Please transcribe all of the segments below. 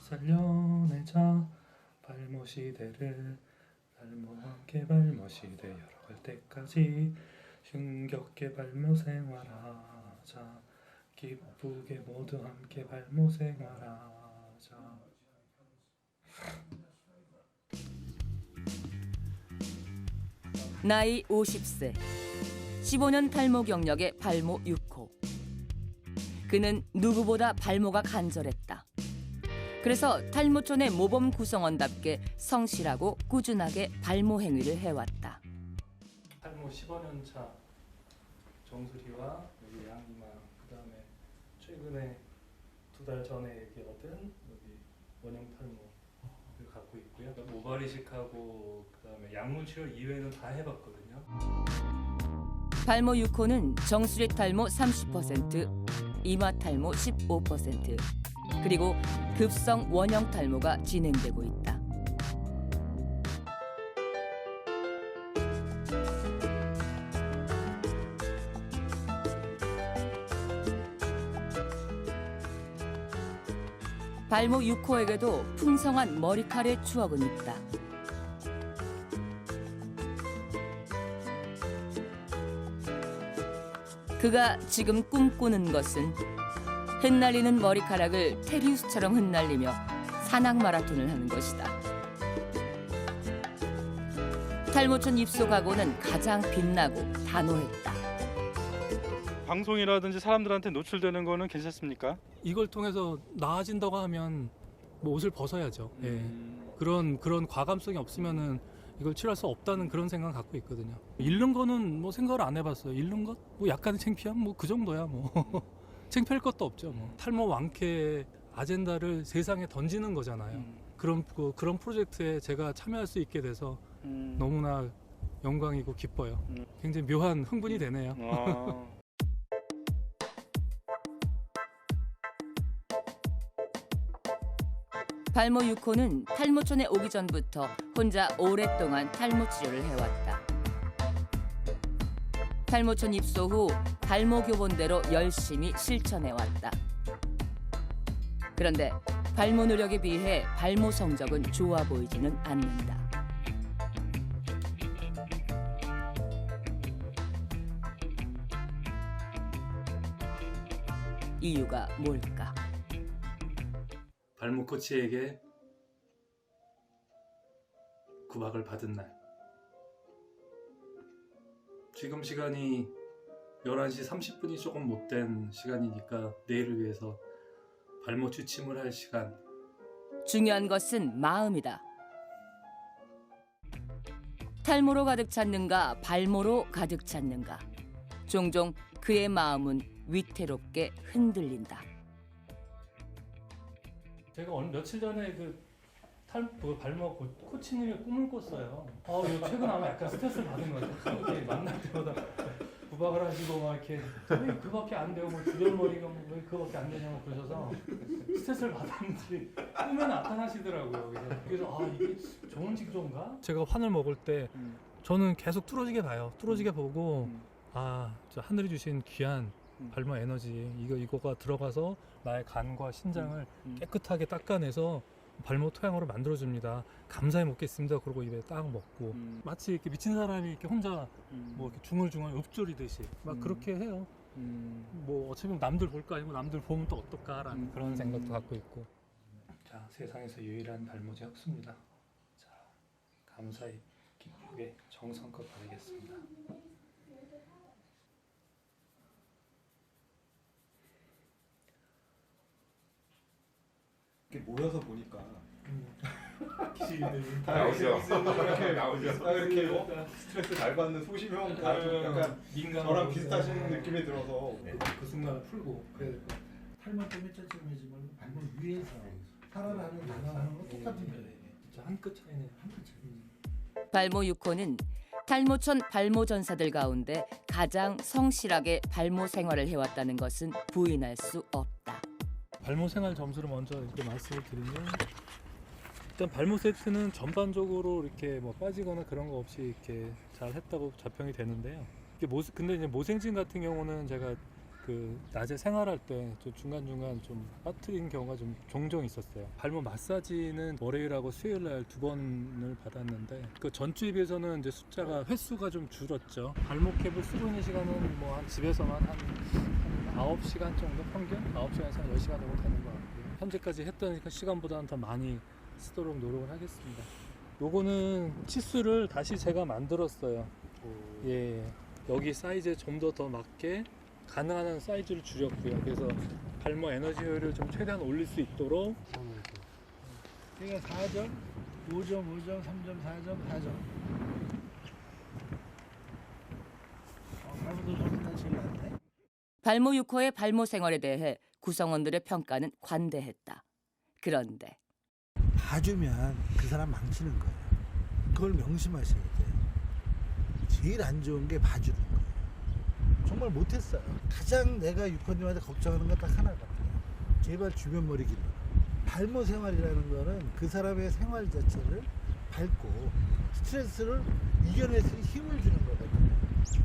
살려내자 발모 시대를 발모와 함께 발모 시대 열어갈 때까지 힘겹게 발모 생활하자 기쁘게 모두 함께 발모 생활하자. 나이 50세 15년 탈모 경력의 발모 6호. 그는 누구보다 발모가 간절했다. 그래서 탈모촌의 모범 구성원답게 성실하고 꾸준하게 발모 행위를 해왔다. 탈모 15년 차 정수리와 여기 양이마, 그다음에 최근에 2달 전에 여기 얻은 여기 원형 탈모를 갖고 있고요. 모발 이식하고 그다음에 약물 치료 이외에는 다 해봤거든요. 발모 6호는 정수리 탈모 30%, 이마 탈모 15%, 그리고 급성 원형 탈모가 진행되고 있다. 발모 6호에게도 풍성한 머리칼의 추억은 있다. 그가 지금 꿈꾸는 것은 흩날리는 머리카락을 테리우스처럼 흩날리며 산악 마라톤을 하는 것이다. 탈모촌 입소 각오는 가장 빛나고 단호했다. 방송이라든지 사람들한테 노출되는 거는 괜찮습니까? 이걸 통해서 나아진다고 하면 뭐 옷을 벗어야죠. 예. 그런 과감성이 없으면은 이걸 치료할 수 없다는 그런 생각 갖고 있거든요. 잃는 거는 뭐 생각을 안 해봤어요. 잃는 것? 뭐 약간의 창피함? 뭐 그 정도야 뭐. 창피할 것도 없죠. 뭐. 탈모 완쾌 아젠다를 세상에 던지는 거잖아요. 그런 프로젝트에 제가 참여할 수 있게 돼서 너무나 영광이고 기뻐요. 굉장히 묘한 흥분이 되네요. 발모 6호는 탈모촌에 오기 전부터 혼자 오랫동안 탈모 치료를 해왔다. 탈모촌 입소 후 발모 교본대로 열심히 실천해왔다. 그런데 발모 노력에 비해 발모 성적은 좋아 보이지는 않는다. 이유가 뭘까? 발모 코치에게 구박을 받은 날. 지금 시간이 11시 30분이 조금 못된 시간이니까 내일을 위해서 발모 취침을 할 시간. 중요한 것은 마음이다. 탈모로 가득 찼는가 발모로 가득 찼는가. 종종 그의 마음은 위태롭게 흔들린다. 제가 며칠 전에 발모 코치님의 꿈을 꿨어요. 이거 최근 아마 약간 스트레스를 받은 것 같아요. 이렇게 만날 때마다 구박을 하시고 막 이렇게 왜 그밖에 안 되고 뭐 주변 머리가 왜 그밖에 안 되냐고 그러셔서 스트레스를 받았는지 꿈에 나타나시더라고요. 그래서 이게 좋은 징조인가? 제가 환을 먹을 때 저는 계속 뚫어지게 봐요. 뚫어지게 보고 저 하늘이 주신 귀한 발모 에너지 이거가 들어가서 나의 간과 신장을 깨끗하게 닦아내서 발모 토양으로 만들어줍니다. 감사히 먹겠습니다. 그러고 입에 딱 먹고 마치 이렇게 미친 사람이 이렇게 혼자 뭐 이렇게 중얼중얼 읊조리듯이 막 그렇게 해요. 뭐 어차피 남들 볼 거 아니고 남들 보면 또 어떨까라는 그런 생각도 갖고 있고. 자, 세상에서 유일한 발모제 흡수입니다. 자, 감사히 기쁘게 정성껏 바르겠습니다. 모여서 보니까 기질들이 다 나오죠. 이렇게 나오죠. 이렇게 스트레스 잘 받는 소심형 다 약간 저랑 비슷하신 느낌이 들어서 그 순간을 풀고 그래야 될 것 같아요. 탈모 때문에 쩔쩔매지 말고 발모 위에서 살아나는 단어하는 건 똑같은 거예요. 진짜 한 끗 차이네요. 한 끗 차이. 발모 6호는 탈모촌 발모 전사들 가운데 가장 성실하게 발모 생활을 해왔다는 것은 부인할 수 없다. 발모 생활 점수를 먼저 이렇게 말씀을 드리면 일단 발모 세트는 전반적으로 이렇게 뭐 빠지거나 그런 거 없이 이렇게 잘 했다고 자평이 되는데요. 근데 이제 모생진 같은 경우는 제가 그 낮에 생활할 때 좀 중간중간 좀 빠뜨린 경우가 좀 종종 있었어요. 발목 마사지는 월요일하고 수요일날 2번을 받았는데 그 전주에 비해서는 이제 횟수가 좀 줄었죠. 발목 캡을 쓰고 있는 시간은 뭐 한 집에서만 한 9시간 정도 평균? 9시간에서 한 10시간 정도 되는 것 같고요. 현재까지 했던 시간보다는 더 많이 쓰도록 노력을 하겠습니다. 요거는 치수를 다시 제가 만들었어요. 예, 여기 사이즈에 좀 더 맞게 가능한 한 사이즈를 줄였고요. 그래서 발목 에너지 효율을 좀 최대한 올릴 수 있도록 제가 4점, 5점, 5점, 3점, 4점, 4점. 발목도 좋다 제일 낫네. 발모 6호의 발모 생활에 대해 구성원들의 평가는 관대했다. 그런데 봐주면 그 사람 망치는 거예요. 그걸 명심하셔야 돼요. 제일 안 좋은 게 봐주는 거예요. 정말 못했어요. 가장 내가 유코님한테 걱정하는 건 딱 하나거든요. 제발 주변 머리 길러. 발모 생활이라는 거는 그 사람의 생활 자체를 밟고 스트레스를 이겨낼 수 있는 힘을 주는 거거든요.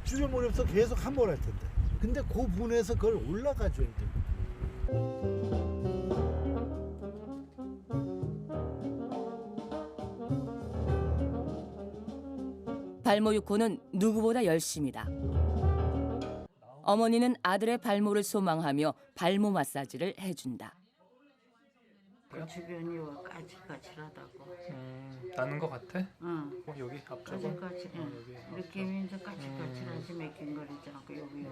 주변 머리 없어 계속 함몰할 텐데. 근데 그 부분에서 그걸 올라가 줘야 돼요. 발모 6호는 누구보다 열심이다. 어머니는 아들의 발모를 소망하며 발모 마사지를 해준다. 그 주변이 와 까칠까칠하다고. 나는 것 같아? 응. 여기 앞쪽은? 까칠까칠. 응. 느낌이 이제 까칠까칠하지 맥힌거리지 않고 여기에도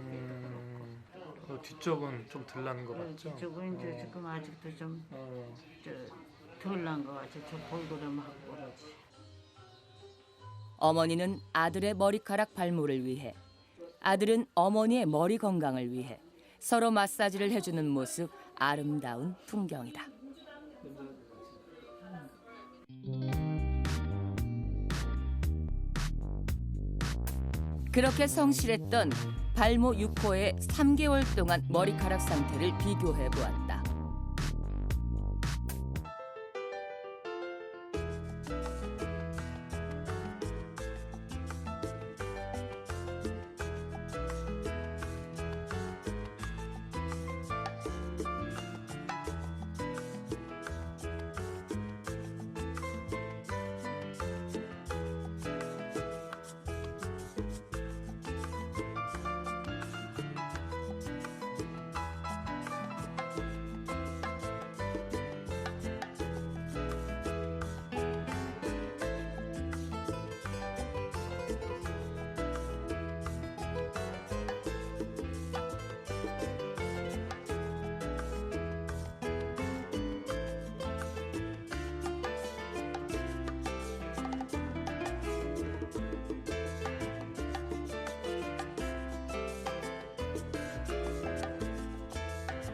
그렇고. 뒤쪽은 좀 덜 나는 것 같죠? 이쪽은 이제 지금 아직도 좀 덜 난 것 같아. 저 볼고름하고 그러지. 어머니는 아들의 머리카락 발모를 위해, 아들은 어머니의 머리 건강을 위해 서로 마사지를 해주는 모습 아름다운 풍경이다. 그렇게 성실했던 발모 6호의 3개월 동안 머리카락 상태를 비교해 보았다.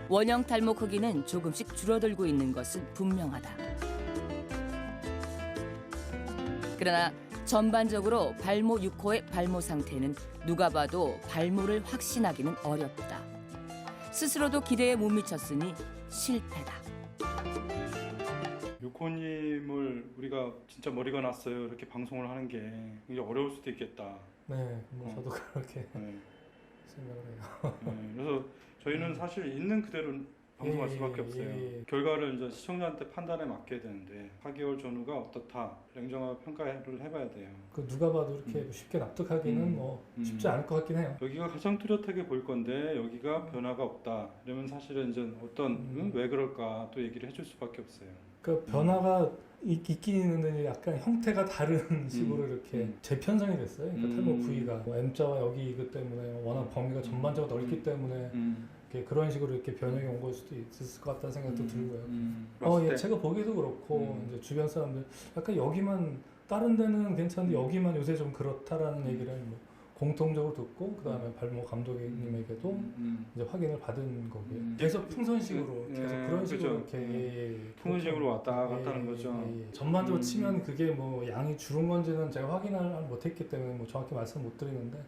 원형 탈모 크기는 조금씩 줄어들고 있는 것은 분명하다. 그러나 전반적으로 발모 6호의 발모 상태는 누가 봐도 발모를 확신하기는 어렵다. 스스로도 기대에 못 미쳤으니 실패다. 유코님을 우리가 진짜 머리가 났어요 이렇게 방송을 하는 게 굉장히 어려울 수도 있겠다. 네, 뭐 저도 그렇게 네. 생각을 해요. 네. 그래서 저희는 사실 있는 그대로 방송할 수밖에 없어요. 결과를 이제 시청자한테 판단에 맡겨야 되는데 4개월 전후가 어떻다 냉정하게 평가를 해봐야 돼요. 그 누가 봐도 이렇게 쉽게 납득하기는 뭐 쉽지 않을 것 같긴 해요. 여기가 가장 뚜렷하게 보일 건데 여기가 변화가 없다. 이러면 사실은 이제 어떤 왜 그럴까 또 얘기를 해줄 수밖에 없어요. 그 변화가 있긴 있는데 약간 형태가 다른 식으로 이렇게 재편성이 됐어요. 그러니까 탈모 부위가 뭐 M자와 여기 이것 때문에 워낙 범위가 전반적으로 넓기 때문에 이렇게 그런 식으로 이렇게 변형이 온 걸 수도 있을 것 같다는 생각도 들고요. 예, 제가 보기도 그렇고 이제 주변 사람들 약간 여기만 다른 데는 괜찮은데 여기만 요새 좀 그렇다라는 얘기를 뭐 공통적으로 듣고 그다음에 발모 감독님에게도 이제 확인을 받은 거고요. 계속 풍선식으로 계속 그런 식으로 그렇죠. 이렇게 풍선식으로 왔다 갔다 하는 거죠. 전반적으로 치면 그게 뭐 양이 줄은 건지는 제가 확인을 못했기 때문에 뭐 정확히 말씀 못 드리는데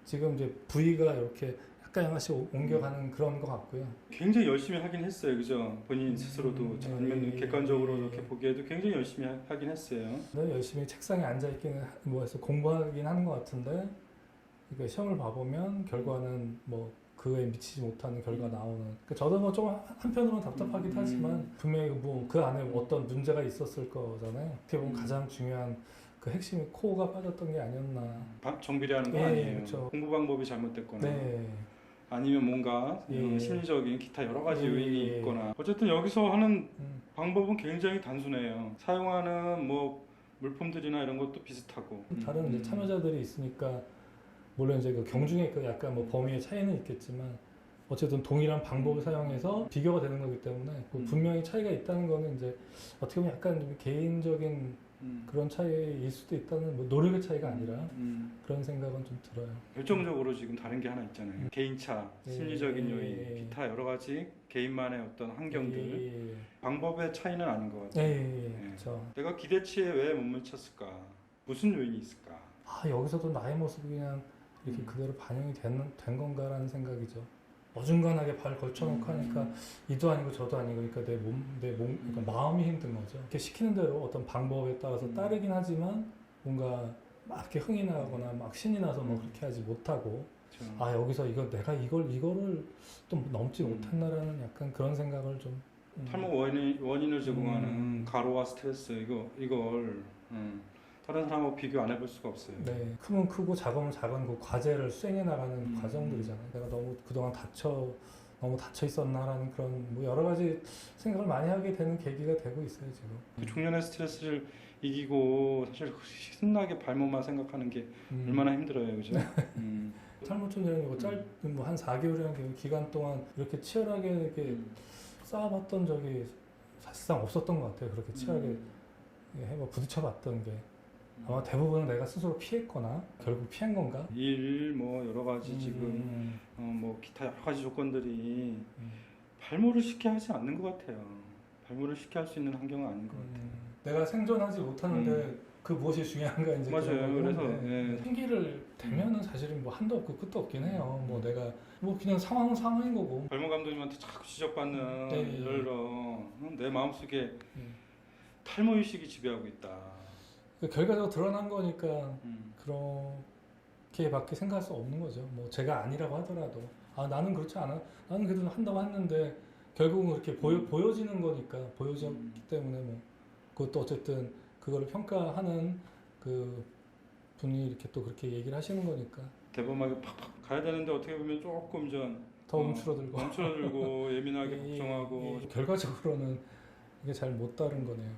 지금 이제 부위가 이렇게 약간 양씩 옮겨가는 그런 것 같고요. 굉장히 열심히 하긴 했어요, 그죠? 본인 스스로도 전면 객관적으로 이렇게 보기에도 굉장히 열심히 하긴 했어요. 네, 열심히 책상에 앉아 있기는 뭐 해서 공부하긴 하는 것 같은데 그러니까 시험을 봐보면 결과는 뭐 그에 미치지 못하는 결과 나오는. 그러니까 저도 뭐 좀 한편으로는 답답하기도 하지만 분명히 뭐 그 안에 어떤 문제가 있었을 거잖아요. 어떻게 보면 가장 중요한 그 핵심이 코어가 빠졌던 게 아니었나. 정비례하는 거 예, 아니에요. 그렇죠. 공부 방법이 잘못됐거나 네. 아니면 뭔가 예. 심리적인 기타 여러 가지 예. 요인이 있거나 어쨌든 여기서 하는 음. 방법은 굉장히 단순해요. 사용하는 뭐 물품들이나 이런 것도 비슷하고 다른 이제 참여자들이 있으니까 물론 이제 그 경중의 그 약간 뭐 범위의 차이는 있겠지만 어쨌든 동일한 방법을 사용해서 비교가 되는 거기 때문에 그 분명히 차이가 있다는 거는 이제 어떻게 보면 약간 좀 개인적인 그런 차이일 수도 있다는 뭐 노력의 차이가 아니라 그런 생각은 좀 들어요. 결정적으로 지금 다른 게 하나 있잖아요. 개인차, 예. 심리적인 예. 요인, 기타 여러 가지 개인만의 어떤 환경들 예. 방법의 차이는 아닌 것 같아요. 예. 그렇죠. 내가 기대치에 왜 못 미쳤을까? 무슨 요인이 있을까? 아 여기서도 나의 모습이 그냥 이렇게 그대로 반영이 된 건가라는 생각이죠. 어중간하게 발 걸쳐놓고 하니까 이도 아니고 저도 아니고 그러니까 내 몸, 그러니까 마음이 힘든 거죠. 이렇게 시키는 대로 어떤 방법에 따라서 따르긴 하지만 뭔가 막 이렇게 흥이 나거나 막 신이 나서 뭐 그렇게 하지 못하고 그렇죠. 아 여기서 내가 이거를 또 넘지 못했나라는 약간 그런 생각을 좀 탈모 원인을 제공하는 가로와 스트레스 이걸 다른 사람하고 비교 안 해볼 수가 없어요. 네, 크면 크고 작으면 작은 그 과제를 수행해 나가는 과정들이잖아요. 내가 너무 그동안 너무 닫혀 있었나라는 그런 뭐 여러 가지 생각을 많이 하게 되는 계기가 되고 있어요 지금. 그 중년의 스트레스를 이기고 사실 신나게 발모만 생각하는 게 얼마나 힘들어요, 그죠? 탈모촌이라는 거 짧은 뭐 한 4개월이라는 기간 동안 이렇게 치열하게 이렇게 쌓아봤던 적이 사실상 없었던 것 같아요. 그렇게 치열하게 부딪혀봤던 게. 아마 대부분은 내가 스스로 피했거나 결국 피한 건가? 일 뭐 여러 가지 지금 뭐 기타 여러 가지 조건들이 발모를 쉽게 하지 않는 것 같아요. 발모를 쉽게 할 수 있는 환경은 아닌 것 같아요. 내가 생존하지 못하는데 그 무엇이 중요한가 이제 맞아요. 그래서 생기를 되면은 사실은 뭐 한도 없고 끝도 없긴 해요. 뭐 내가 뭐 그냥 상황은 상황인 거고. 발모 감독님한테 자꾸 지적받는 네. 예를 들어 내 마음속에 탈모 의식이 지배하고 있다. 결과적으로 드러난 거니까 그렇게밖에 생각할 수 없는 거죠. 뭐 제가 아니라고 하더라도 나는 그렇지 않아. 나는 그래도 한다고 했는데 결국은 그렇게 보여지는 거니까 보여졌기 때문에 뭐 그것도 어쨌든 그거를 평가하는 그 분이 이렇게 또 그렇게 얘기를 하시는 거니까 대범하게 팍팍 가야 되는데 어떻게 보면 조금 더 움츠러들고 예민하게 걱정하고 결과적으로는 이게 잘 못 다른 거네요.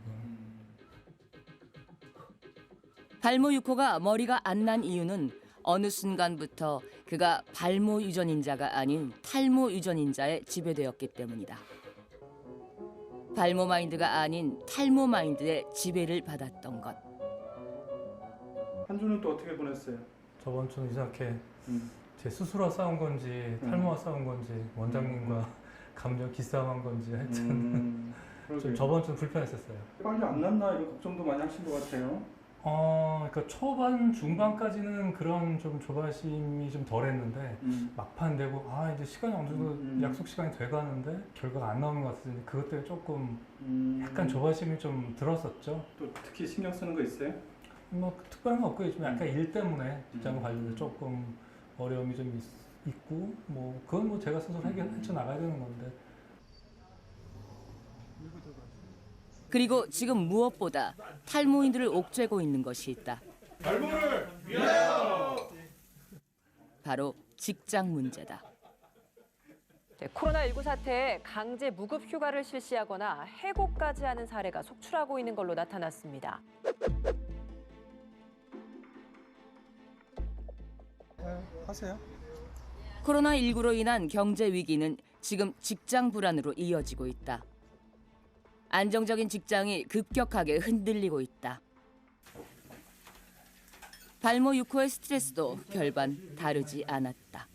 발모 6호가 머리가 안 난 이유는 어느 순간부터 그가 발모 유전인자가 아닌 탈모 유전인자에 지배되었기 때문이다. 발모 마인드가 아닌 탈모 마인드의 지배를 받았던 것. 한 주는 또 어떻게 보냈어요? 저번 주는 이상하게 제 스스로와 싸운 건지 탈모와 싸운 건지 원장님과 감정 기싸움한 건지 하여튼 좀 저번 주는 불편했었어요. 빨리 안 났나 이런 걱정도 많이 하신 것 같아요. 그러니까 초반 중반까지는 그런 좀 조바심이 좀 덜했는데 막판 되고 이제 시간이 어느 정도 약속 시간이 돼가는데 결과가 안 나오는 것 같으니 그것 때문에 조금 약간 조바심이 좀 들었었죠. 또 특히 신경 쓰는 거 있어요? 뭐 특별한 건 없고요. 좀 약간 일 때문에 직장 관리에 조금 어려움이 좀 있고 뭐 그건 뭐 제가 스스로 헤쳐 나가야 되는 건데. 그리고 지금 무엇보다 탈모인들을 옥죄고 있는 것이 있다. 발모를 위하여! 바로 직장 문제다. 코로나19 사태에 강제 무급 휴가를 실시하거나 해고까지 하는 사례가 속출하고 있는 걸로 나타났습니다. 하세요. 코로나19로 인한 경제 위기는 지금 직장 불안으로 이어지고 있다. 안정적인 직장이 급격하게 흔들리고 있다. 발모 6호의 스트레스도 별반 다르지 않았다.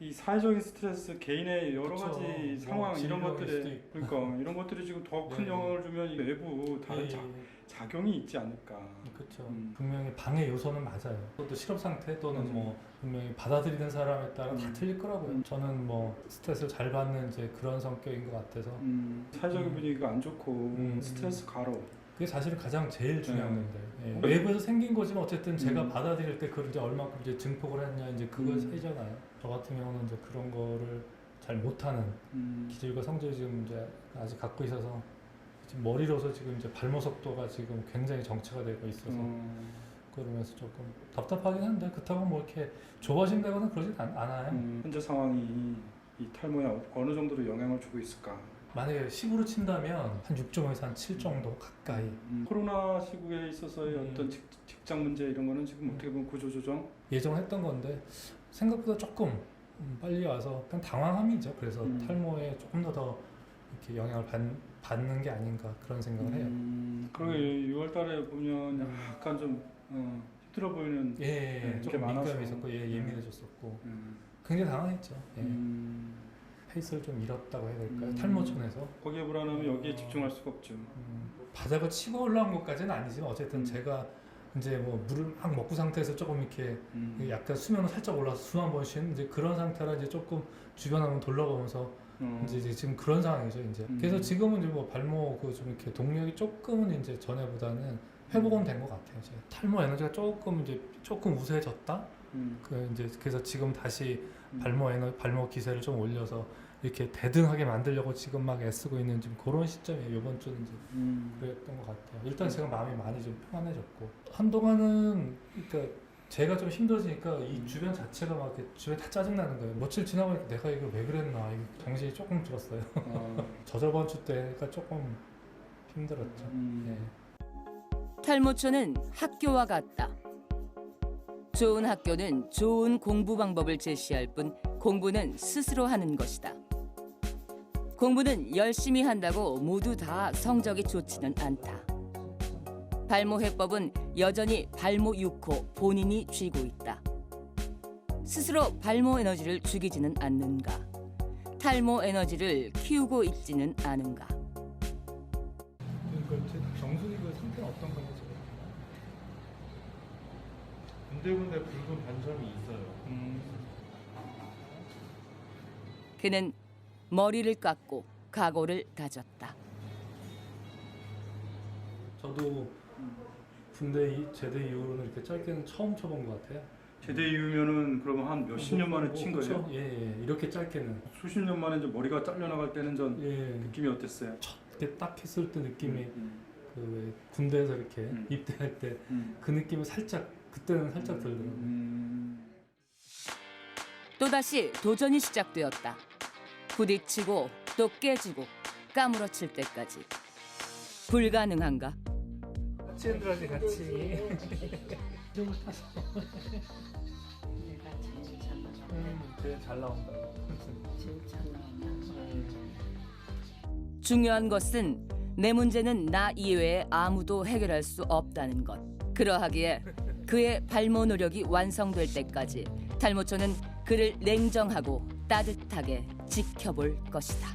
이 사회적인 스트레스, 개인의 여러 그쵸. 가지 상황 뭐 이런 질병일 수도 것들에 있고. 그러니까 이런 것들이 지금 더 큰 네. 영향을 주면 이 내부 다른 작용이 있지 않을까. 그렇죠. 분명히 방해 요소는 맞아요. 또 실업 상태 또는 뭐 분명히 받아들이는 사람에 따라 다 틀릴 거라고요. 저는 뭐 스트레스를 잘 받는 이제 그런 성격인 것 같아서. 사회적인 분위기가 안 좋고 스트레스 가로 그게 사실은 가장 제일 중요한 건데 외부에서 생긴 거지만 어쨌든 제가 받아들일 때 그걸 이제 얼마큼 이제 증폭을 했냐 이제 그거이잖아요. 저 같은 경우는 이제 그런 거를 잘 못하는 기질과 성질을 지금 이제 아직 갖고 있어서 지금 머리로서 지금 이제 발모 속도가 지금 굉장히 정체가 되고 있어서 그러면서 조금 답답하긴 한데 그렇다고 뭐 이렇게 좁아진다거나 그러진 않아요. 현재 상황이 이 탈모에 어느 정도로 영향을 주고 있을까? 만약에 10으로 친다면 한 6.5에서 한 7 정도 가까이. 코로나 시국에 있어서의 어떤 직장 문제 이런 거는 지금 어떻게 보면 구조조정? 예정했던 건데 생각보다 조금 빨리 와서 그냥 당황함이죠. 그래서 탈모에 조금 더 이렇게 영향을 받는 게 아닌가 그런 생각을 해요. 그리고 6월 달에 보면 약간 좀 힘들어 보이는 예, 조금 많아서. 민감이 있었고 예민해졌었고 굉장히 당황했죠. 예. 페이스를 좀 잃었다고 해야 될까요? 탈모촌에서 거기에 불안하면 여기에 집중할 수가 없죠. 바닥을 치고 올라온 것까지는 아니지만 어쨌든 제가 이제 뭐 물을 막 먹고 상태에서 조금 이렇게 약간 수면으로 살짝 올라서 숨 한 번 쉬는 이제 그런 상태라 이제 조금 주변 한번 돌아보면서 이제 지금 그런 상황이죠 이제. 그래서 지금은 이제 뭐 발모 그 좀 이렇게 동력이 조금은 이제 전에보다는 회복은 된 것 같아요. 이제 탈모 에너지가 조금 우세해졌다. 그 이제 그래서 지금 다시 발모 기세를 좀 올려서 이렇게 대등하게 만들려고 지금 막 애쓰고 있는 지금 그런 시점이에요. 이번 주는 이제 그랬던 것 같아요. 일단 제가 마음이 많이 좀 평안해졌고 한동안은 그러니까 제가 좀 힘들어지니까 이 주변 자체가 막 이렇게 주변 다 짜증나는 거예요. 며칠 지나보니까 내가 이거 왜 그랬나 이거 정신이 조금 들었어요. 저저번 주 때가 조금 힘들었죠. 네. 탈모초는 학교와 같다. 좋은 학교는 좋은 공부 방법을 제시할 뿐 공부는 스스로 하는 것이다. 공부는 열심히 한다고 모두 다 성적이 좋지는 않다. 발모 해법은 여전히 발모 6호 본인이 쥐고 있다. 스스로 발모 에너지를 죽이지는 않는가? 탈모 에너지를 키우고 있지는 않은가? 그러니까 정순이 그 상태는 어떤 건지 지금? 군데군데 붉은 반점이 있어요. 그는 머리를 깎고 각오를 다졌다. 저도 군대 제대 이후로는 이렇게 짧게는 처음 쳐본 것 같아요. 제대 이후면은 그러면 한 몇십 년 만에 친 거예요? 그쵸? 예, 이렇게 짧게는. 수십 년 만에 이제 머리가 잘려나갈 때는 전 예, 느낌이 어땠어요? 이렇게 딱 했을 때 느낌이 그 왜 군대에서 이렇게 입대할 때 그 느낌이 살짝 그때는 살짝 들더라고요. 또다시 도전이 시작되었다. 부딪히고 또 깨지고 까무러칠 때까지. 불가능한가? 파치앤들한테 같이 내가 제일 잘 나가. 제일 잘 나온다. 제일 잘 나온다. 중요한 것은 내 문제는 나 이외에 아무도 해결할 수 없다는 것. 그러하기에 그의 발모 노력이 완성될 때까지 탈모초는 그를 냉정하고 따뜻하게 지켜볼 것이다.